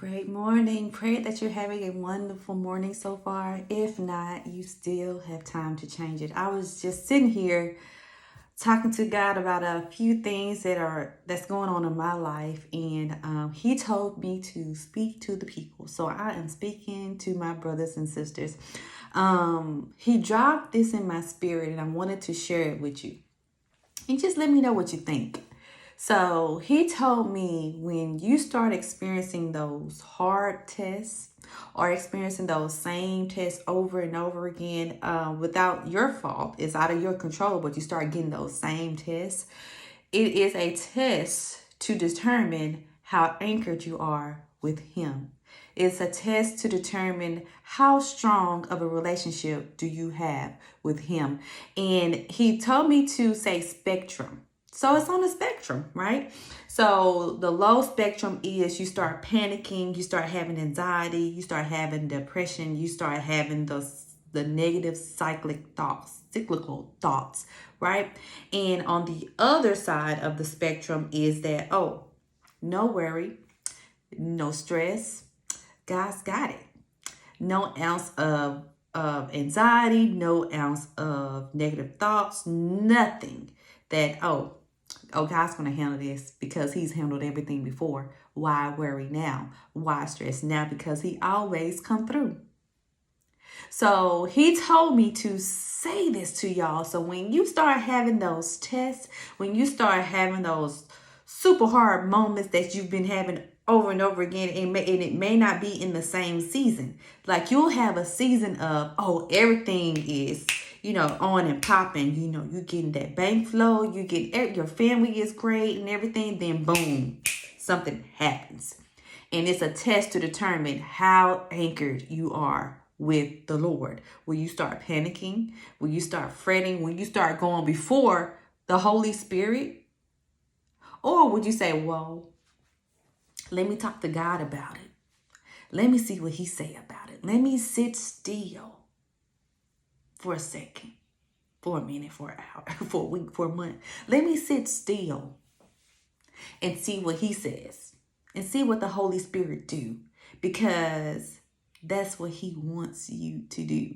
Great morning. Pray that you're having a wonderful morning so far. If not, you still have time to change it. I was just sitting here talking to God about a few things that's going on in my life, and He told me to speak to the people. So I am speaking to my brothers and sisters. He dropped this in my spirit, and I wanted to share it with you. And just let me know what you think. So he told me when you start experiencing those hard tests or experiencing those same tests over and over again without your fault, it's out of your control, but you start getting those same tests, it is a test to determine how anchored you are with him. It's a test to determine how strong of a relationship do you have with him. And he told me to say spectrum. So it's on the spectrum, right? So the low spectrum is you start panicking, you start having anxiety, you start having depression, you start having the negative cyclical thoughts, right? And on the other side of the spectrum is that, no worry, no stress, God's got it. No ounce of anxiety, no ounce of negative thoughts, nothing that, God's going to handle this because he's handled everything before. Why worry now? Why stress now? Because he always come through. So he told me to say this to y'all. So when you start having those tests, when you start having those super hard moments that you've been having over and over again, and it may not be in the same season. Like you'll have a season of, everything is, on and popping, you're getting that bank flow, your family is great and everything, then boom, something happens. And it's a test to determine how anchored you are with the Lord. Will you start panicking? Will you start fretting? Will you start going before the Holy Spirit? Or would you say, well, let me talk to God about it. Let me see what he say about it. Let me sit still for a second, for a minute, for an hour, for a week, for a month. Let me sit still and see what he says and see what the Holy Spirit do, because that's what he wants you to do,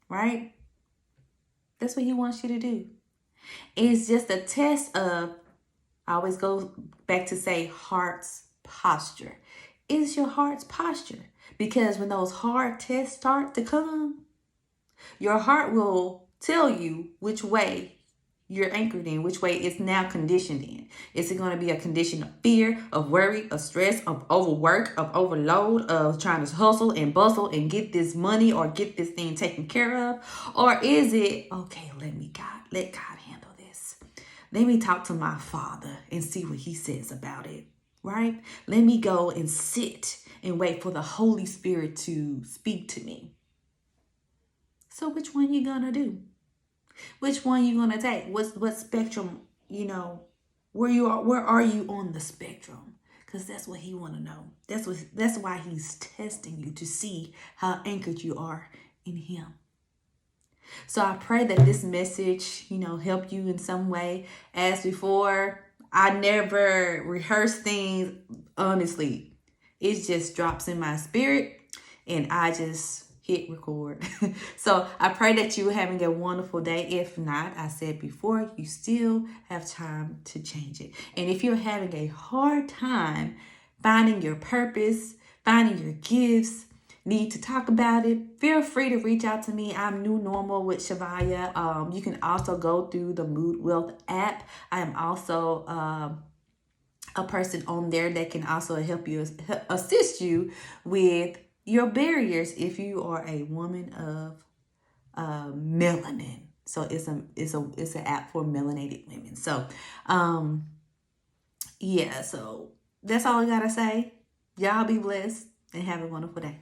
right? That's what he wants you to do. It's just a test of, I always go back to say heart's posture. It's your heart's posture, because when those hard tests start to come, your heart will tell you which way you're anchored in, which way it's now conditioned in. Is it going to be a condition of fear, of worry, of stress, of overwork, of overload, of trying to hustle and bustle and get this money or get this thing taken care of? Or is it, okay, let God handle this. Let me talk to my Father and see what he says about it, right? Let me go and sit and wait for the Holy Spirit to speak to me. So which one you gonna do? Which one you gonna take? What spectrum, where are you on the spectrum? Because that's what he wanna know. That's why he's testing you, to see how anchored you are in him. So I pray that this message, help you in some way. As before, I never rehearse things, honestly. It just drops in my spirit and I just hit record. So I pray that you're having a wonderful day. If not, I said before, you still have time to change it. And if you're having a hard time finding your purpose, finding your gifts, need to talk about it, feel free to reach out to me. I'm New Normal with Shavaya. You can also go through the Mood Wealth app. I am also a person on there that can also assist you with your barriers if you are a woman of melanin. So it's an app for melanated women. So so that's all I gotta say. Y'all be blessed and have a wonderful day.